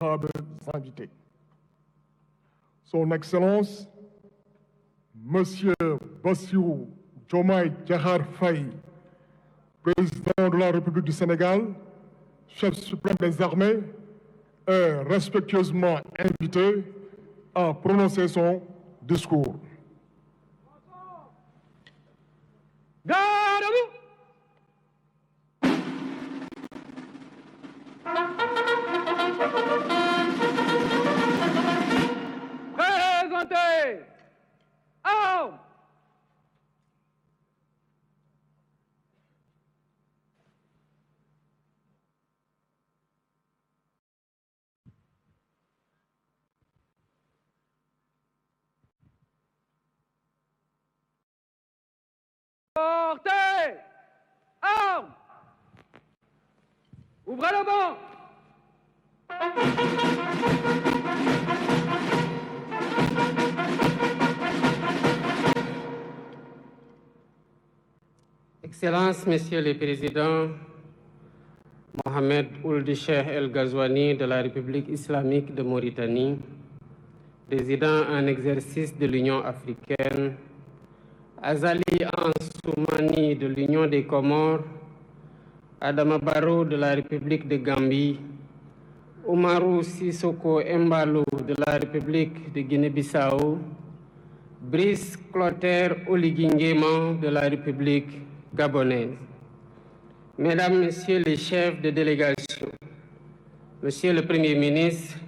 honorables invités. Son Excellence, Monsieur Bassirou Diomaye Diakhar Faye, président de la République du Sénégal, chef suprême des armées, est respectueusement invité à prononcer son discours. Présentez armes. Portez armes. Ouvrez le banc. Excellences, Messieurs les Présidents, Mohamed Ould Cheikh El Ghazouani de la République islamique de Mauritanie, président en exercice de l'Union africaine, Azali Ansoumani de l'Union des Comores, Adama Barrow de la République de Gambie, Oumarou Sissoko Embalo de la République de Guinée-Bissau, Brice Clotaire Oligui Nguema de la République gabonaise. Mesdames, Messieurs les chefs de délégation, Monsieur le Premier ministre,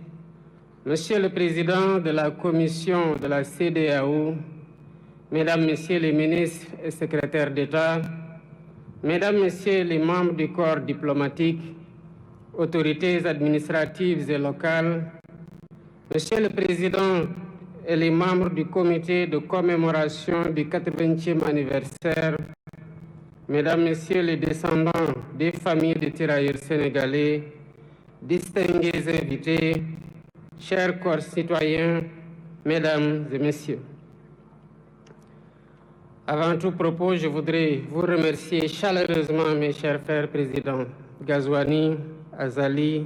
Monsieur le Président de la Commission de la CEDEAO, Mesdames, Messieurs les ministres et secrétaires d'État, Mesdames, Messieurs les membres du corps diplomatique, autorités administratives et locales, Monsieur le Président et les membres du comité de commémoration du 80e anniversaire, Mesdames, Messieurs les descendants des familles de tirailleurs sénégalais, distingués invités, chers corps citoyens, Mesdames et Messieurs. Avant tout propos, je voudrais vous remercier chaleureusement, mes chers frères présidents Ghazouani, Azali,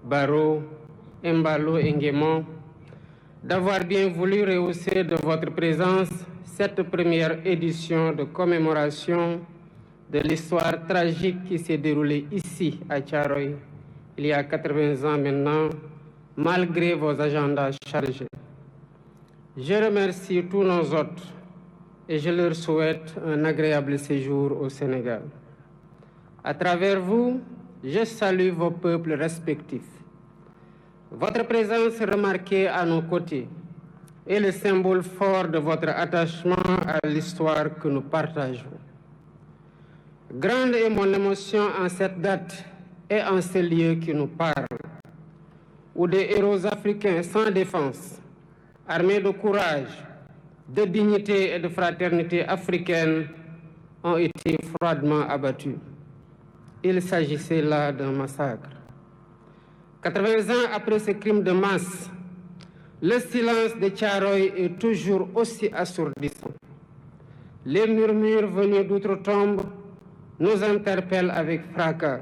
Barrow, Embalo et Nguema, d'avoir bien voulu rehausser de votre présence cette première édition de commémoration de l'histoire tragique qui s'est déroulée ici à Thiaroye il y a 80 ans maintenant, malgré vos agendas chargés. Je remercie tous nos hôtes et je leur souhaite un agréable séjour au Sénégal. À travers vous, je salue vos peuples respectifs. Votre présence remarquée à nos côtés est le symbole fort de votre attachement à l'histoire que nous partageons. Grande est mon émotion en cette date et en ce lieu qui nous parle, où des héros africains sans défense, armés de courage, de dignité et de fraternité africaine, ont été froidement abattus. Il s'agissait là d'un massacre. 80 ans après ce crime de masse, le silence de Thiaroye est toujours aussi assourdissant. Les murmures venus d'outre-tombe nous interpellent avec fracas,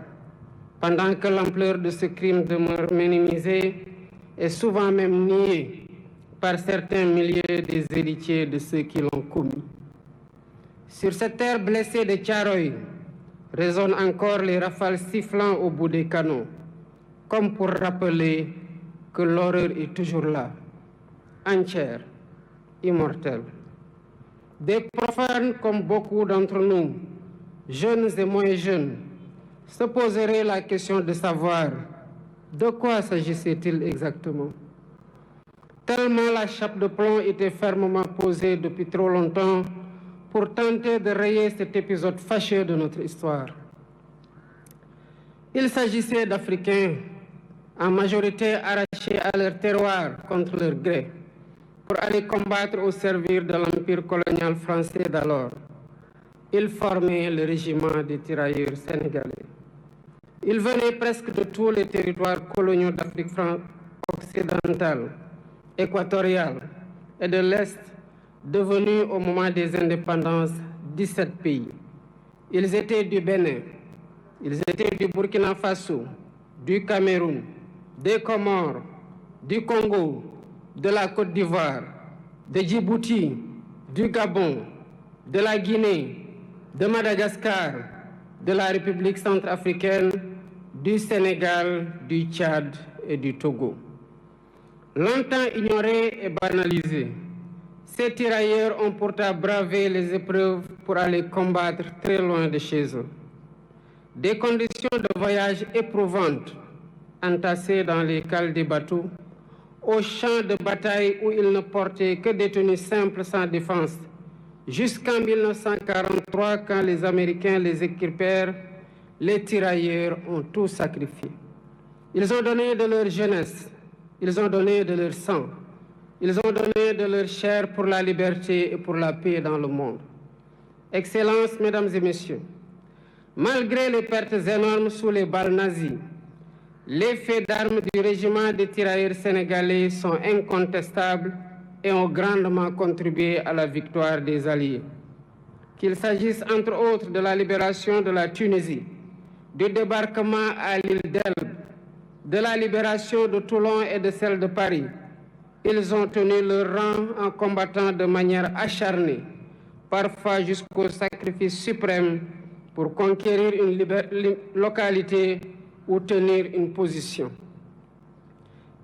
pendant que l'ampleur de ce crime demeure minimisée et souvent même niée par certains milliers des héritiers de ceux qui l'ont commis. Sur cette terre blessée de Thiaroye résonnent encore les rafales sifflant au bout des canons, comme pour rappeler que l'horreur est toujours là, entière, immortelle. Des profanes comme beaucoup d'entre nous, jeunes et moins jeunes, se poseraient la question de savoir de quoi s'agissait-il exactement. Tellement la chape de plomb était fermement posée depuis trop longtemps pour tenter de rayer cet épisode fâcheux de notre histoire. Il s'agissait d'Africains en majorité arrachés à leur terroir contre leur gré pour aller combattre au service de l'empire colonial français d'alors. Ils formaient le régiment des tirailleurs sénégalais. Ils venaient presque de tous les territoires coloniaux d'Afrique occidentale, équatoriale et de l'Est, devenus au moment des indépendances 17 pays. Ils étaient du Bénin, ils étaient du Burkina Faso, du Cameroun, des Comores, du Congo, de la Côte d'Ivoire, de Djibouti, du Gabon, de la Guinée, de Madagascar, de la République centrafricaine, du Sénégal, du Tchad et du Togo. Longtemps ignorés et banalisés, ces tirailleurs ont pourtant bravé les épreuves pour aller combattre très loin de chez eux. Des conditions de voyage éprouvantes, entassés dans les cales des bateaux, aux champs de bataille où ils ne portaient que des tenues simples sans défense, jusqu'en 1943, quand les Américains les équipèrent, les tirailleurs ont tout sacrifié. Ils ont donné de leur jeunesse, ils ont donné de leur sang, ils ont donné de leur chair pour la liberté et pour la paix dans le monde. Excellences, Mesdames et Messieurs, malgré les pertes énormes sous les balles nazies, les faits d'armes du régiment des tirailleurs sénégalais sont incontestables et ont grandement contribué à la victoire des Alliés. Qu'il s'agisse entre autres de la libération de la Tunisie, du débarquement à l'île d'Elbe, de la libération de Toulon et de celle de Paris, ils ont tenu leur rang en combattant de manière acharnée, parfois jusqu'au sacrifice suprême pour conquérir une localité ou tenir une position.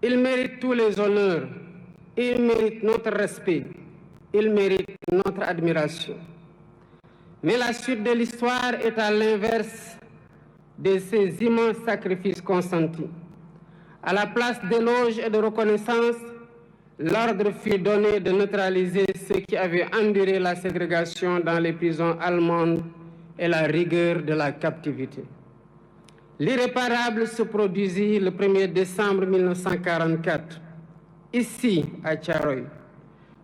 Ils méritent tous les honneurs, ils méritent notre respect, ils méritent notre admiration. Mais la suite de l'histoire est à l'inverse de ces immenses sacrifices consentis. À la place d'éloges et de reconnaissance, l'ordre fut donné de neutraliser ceux qui avaient enduré la ségrégation dans les prisons allemandes et la rigueur de la captivité. L'irréparable se produisit le 1er décembre 1944, ici à Thiaroye,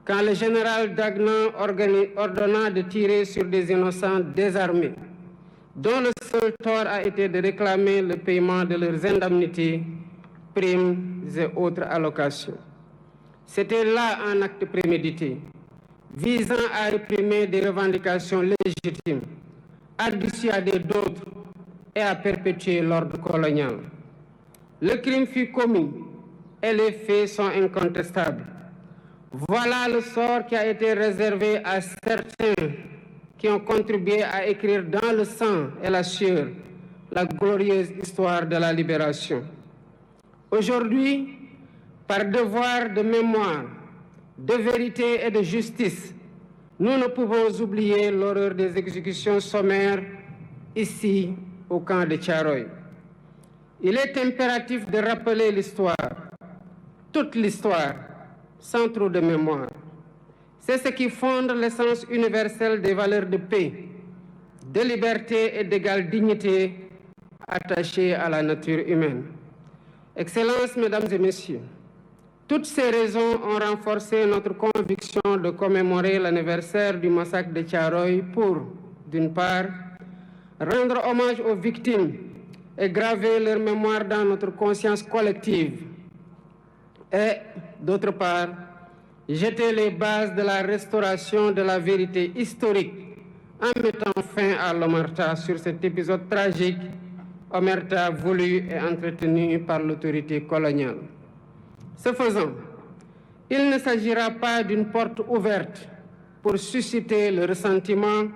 quand le général Dagnan ordonna de tirer sur des innocents désarmés, dont le seul tort a été de réclamer le paiement de leurs indemnités, primes et autres allocations. C'était là un acte prémédité, visant à réprimer des revendications légitimes, à dissuader d'autres et à perpétuer l'ordre colonial. Le crime fut commis et les faits sont incontestables. Voilà le sort qui a été réservé à certains qui ont contribué à écrire dans le sang et la sueur la glorieuse histoire de la libération. Aujourd'hui, par devoir de mémoire, de vérité et de justice, nous ne pouvons oublier l'horreur des exécutions sommaires ici au camp de Thiaroye. Il est impératif de rappeler l'histoire, toute l'histoire, sans trop de mémoire. C'est ce qui fonde l'essence universelle des valeurs de paix, de liberté et d'égale dignité attachées à la nature humaine. Excellences, Mesdames et Messieurs, toutes ces raisons ont renforcé notre conviction de commémorer l'anniversaire du massacre de Thiaroye pour, d'une part, rendre hommage aux victimes et graver leur mémoire dans notre conscience collective, et, d'autre part, jeter les bases de la restauration de la vérité historique en mettant fin à l'omerta sur cet épisode tragique, omerta voulu et entretenu par l'autorité coloniale. Ce faisant, il ne s'agira pas d'une porte ouverte pour susciter le ressentiment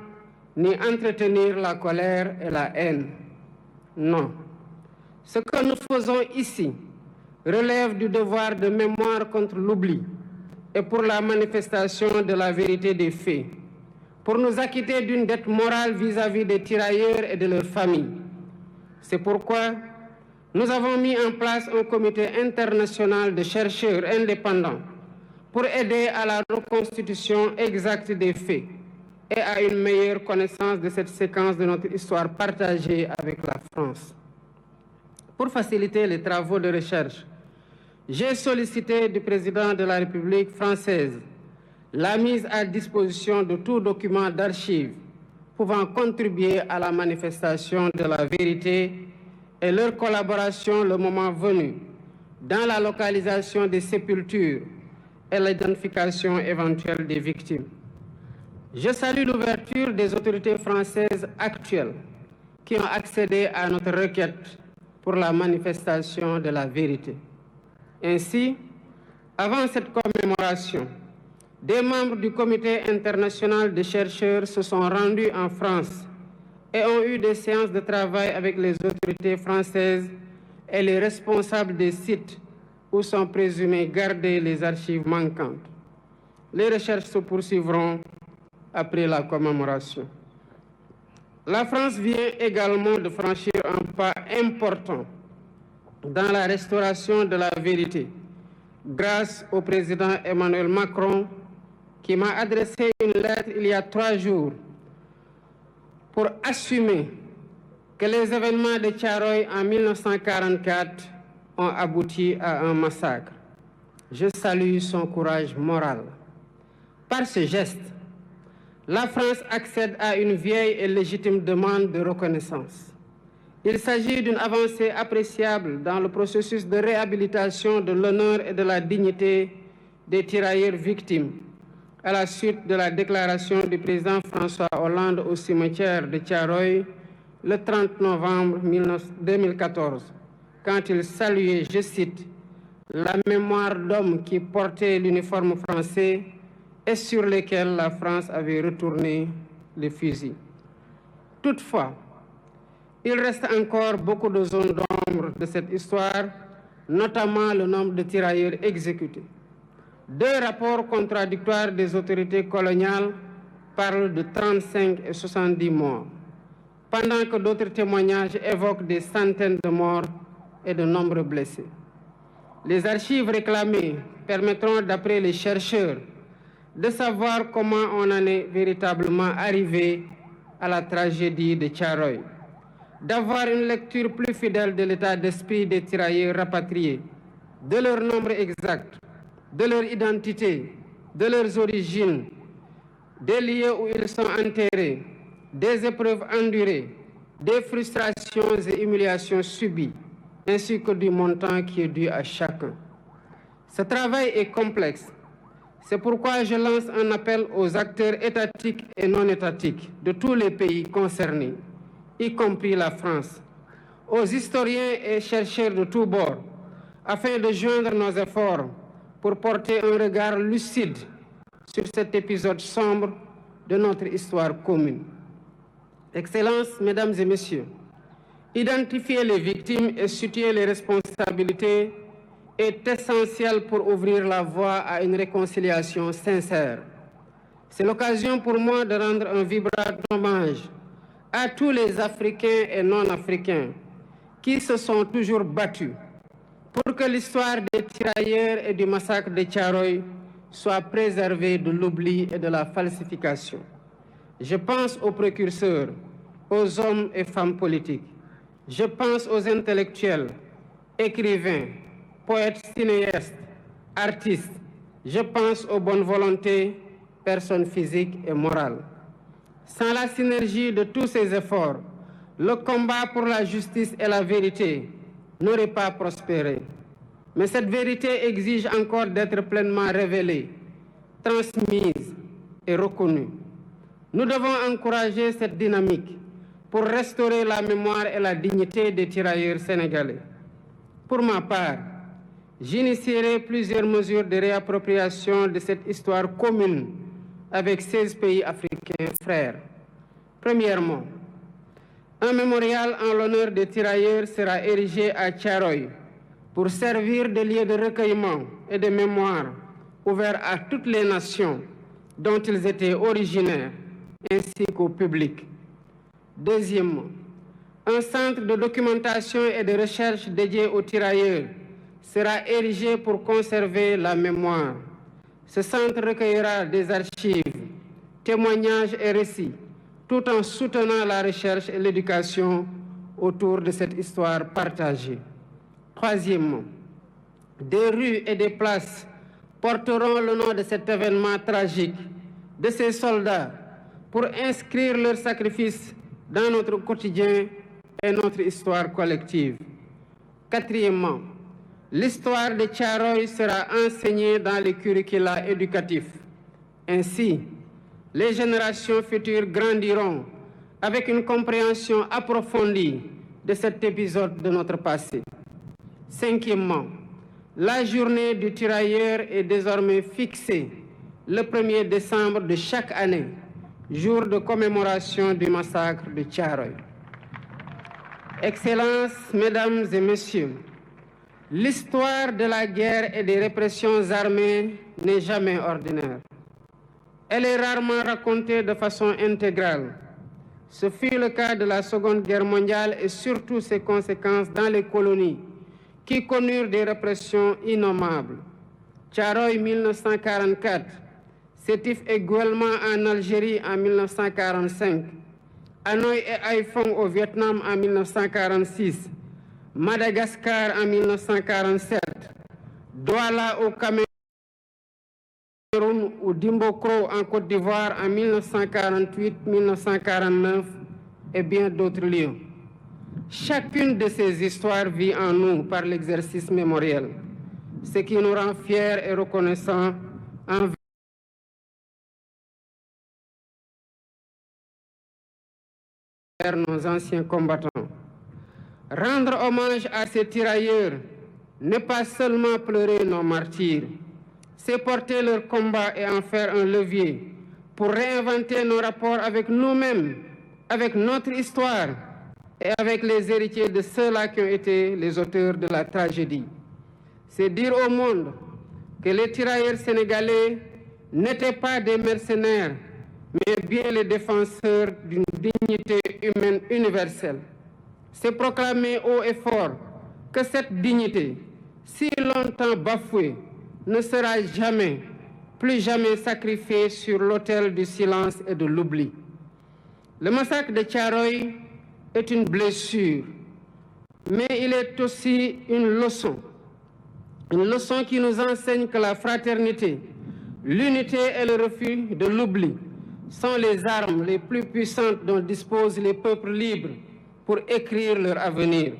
ni entretenir la colère et la haine. Non. Ce que nous faisons ici relève du devoir de mémoire contre l'oubli et pour la manifestation de la vérité des faits, pour nous acquitter d'une dette morale vis-à-vis des tirailleurs et de leurs familles. C'est pourquoi nous avons mis en place un comité international de chercheurs indépendants pour aider à la reconstitution exacte des faits et à une meilleure connaissance de cette séquence de notre histoire partagée avec la France. Pour faciliter les travaux de recherche, j'ai sollicité du président de la République française la mise à disposition de tout document d'archives pouvant contribuer à la manifestation de la vérité et leur collaboration le moment venu dans la localisation des sépultures et l'identification éventuelle des victimes. Je salue l'ouverture des autorités françaises actuelles qui ont accédé à notre requête pour la manifestation de la vérité. Ainsi, avant cette commémoration, des membres du Comité international de chercheurs se sont rendus en France et ont eu des séances de travail avec les autorités françaises et les responsables des sites où sont présumées gardées les archives manquantes. Les recherches se poursuivront après la commémoration. La France vient également de franchir un pas important dans la restauration de la vérité, grâce au président Emmanuel Macron, qui m'a adressé une lettre il y a 3 jours pour assumer que les événements de Thiaroye en 1944 ont abouti à un massacre. Je salue son courage moral. Par ce geste, la France accède à une vieille et légitime demande de reconnaissance. Il s'agit d'une avancée appréciable dans le processus de réhabilitation de l'honneur et de la dignité des tirailleurs victimes à la suite de la déclaration du président François Hollande au cimetière de Thiaroye le 30 novembre 2014, quand il saluait, je cite, « la mémoire d'hommes qui portaient l'uniforme français et sur lesquels la France avait retourné les fusils ». Toutefois, il reste encore beaucoup de zones d'ombre de cette histoire, notamment le nombre de tirailleurs exécutés. 2 rapports contradictoires des autorités coloniales parlent de 35 et 70 morts, pendant que d'autres témoignages évoquent des centaines de morts et de nombreux blessés. Les archives réclamées permettront, d'après les chercheurs, de savoir comment on en est véritablement arrivé à la tragédie de Thiaroye, d'avoir une lecture plus fidèle de l'état d'esprit des tirailleurs rapatriés, de leur nombre exact, de leur identité, de leurs origines, des lieux où ils sont enterrés, des épreuves endurées, des frustrations et humiliations subies, ainsi que du montant qui est dû à chacun. Ce travail est complexe. C'est pourquoi je lance un appel aux acteurs étatiques et non étatiques de tous les pays concernés, y compris la France, aux historiens et chercheurs de tous bords, afin de joindre nos efforts pour porter un regard lucide sur cet épisode sombre de notre histoire commune. Excellences, Mesdames et Messieurs, identifier les victimes et situer les responsabilités est essentiel pour ouvrir la voie à une réconciliation sincère. C'est l'occasion pour moi de rendre un vibrant hommage à tous les Africains et non-Africains qui se sont toujours battus pour que l'histoire des tirailleurs et du massacre de Thiaroye soit préservée de l'oubli et de la falsification. Je pense aux précurseurs, aux hommes et femmes politiques. Je pense aux intellectuels, écrivains, poètes, cinéastes, artistes. Je pense aux bonnes volontés, personnes physiques et morales. Sans la synergie de tous ces efforts, le combat pour la justice et la vérité n'aurait pas prospéré. Mais cette vérité exige encore d'être pleinement révélée, transmise et reconnue. Nous devons encourager cette dynamique pour restaurer la mémoire et la dignité des tirailleurs sénégalais. Pour ma part, j'initierai plusieurs mesures de réappropriation de cette histoire commune avec 16 pays africains frères. Premièrement, un mémorial en l'honneur des tirailleurs sera érigé à Thiaroye pour servir de lieu de recueillement et de mémoire ouvert à toutes les nations dont ils étaient originaires, ainsi qu'au public. Deuxièmement, un centre de documentation et de recherche dédié aux tirailleurs sera érigé pour conserver la mémoire. Ce centre recueillera des archives, témoignages et récits, tout en soutenant la recherche et l'éducation autour de cette histoire partagée. Troisièmement, des rues et des places porteront le nom de cet événement tragique, de ces soldats, pour inscrire leur sacrifice dans notre quotidien et notre histoire collective. Quatrièmement, l'histoire de Thiaroye sera enseignée dans les curricula éducatifs. Ainsi, les générations futures grandiront avec une compréhension approfondie de cet épisode de notre passé. Cinquièmement, la journée du tirailleur est désormais fixée le 1er décembre de chaque année, jour de commémoration du massacre de Thiaroye. Excellences, Mesdames et Messieurs, l'histoire de la guerre et des répressions armées n'est jamais ordinaire. Elle est rarement racontée de façon intégrale. Ce fut le cas de la Seconde Guerre mondiale et surtout ses conséquences dans les colonies, qui connurent des répressions innommables. Thiaroye 1944, Sétif et Guelma en Algérie en 1945, Hanoï et Haiphong au Vietnam en 1946, Madagascar en 1947, Douala au Cameroun ou Dimbokro en Côte d'Ivoire en 1948-1949 et bien d'autres lieux. Chacune de ces histoires vit en nous par l'exercice mémoriel, ce qui nous rend fiers et reconnaissants envers nos anciens combattants. Rendre hommage à ces tirailleurs n'est pas seulement pleurer nos martyrs, c'est porter leur combat et en faire un levier pour réinventer nos rapports avec nous-mêmes, avec notre histoire et avec les héritiers de ceux-là qui ont été les auteurs de la tragédie. C'est dire au monde que les tirailleurs sénégalais n'étaient pas des mercenaires, mais bien les défenseurs d'une dignité humaine universelle. C'est proclamer haut et fort que cette dignité, si longtemps bafouée, ne sera jamais, plus jamais sacrifiée sur l'autel du silence et de l'oubli. Le massacre de Thiaroye est une blessure, mais il est aussi une leçon qui nous enseigne que la fraternité, l'unité et le refus de l'oubli sont les armes les plus puissantes dont disposent les peuples libres pour écrire leur avenir.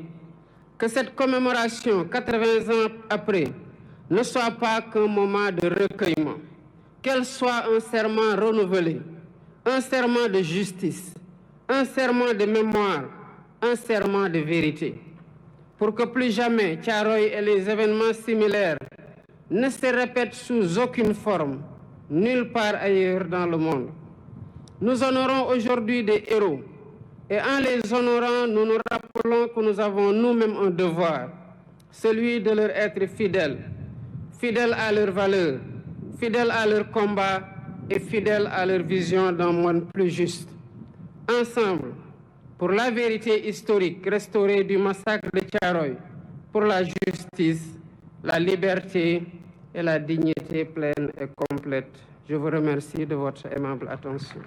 Que cette commémoration, 80 ans après, ne soit pas qu'un moment de recueillement, qu'elle soit un serment renouvelé, un serment de justice, un serment de mémoire, un serment de vérité. Pour que plus jamais Thiaroye et les événements similaires ne se répètent sous aucune forme, nulle part ailleurs dans le monde. Nous honorons aujourd'hui des héros et en les honorant, nous nous rappelons que nous avons nous-mêmes un devoir, celui de leur être fidèles, fidèles à leurs valeurs, fidèles à leur combat et fidèles à leur vision d'un monde plus juste. Ensemble, pour la vérité historique restaurée du massacre de Thiaroye, pour la justice, la liberté et la dignité pleine et complète. Je vous remercie de votre aimable attention.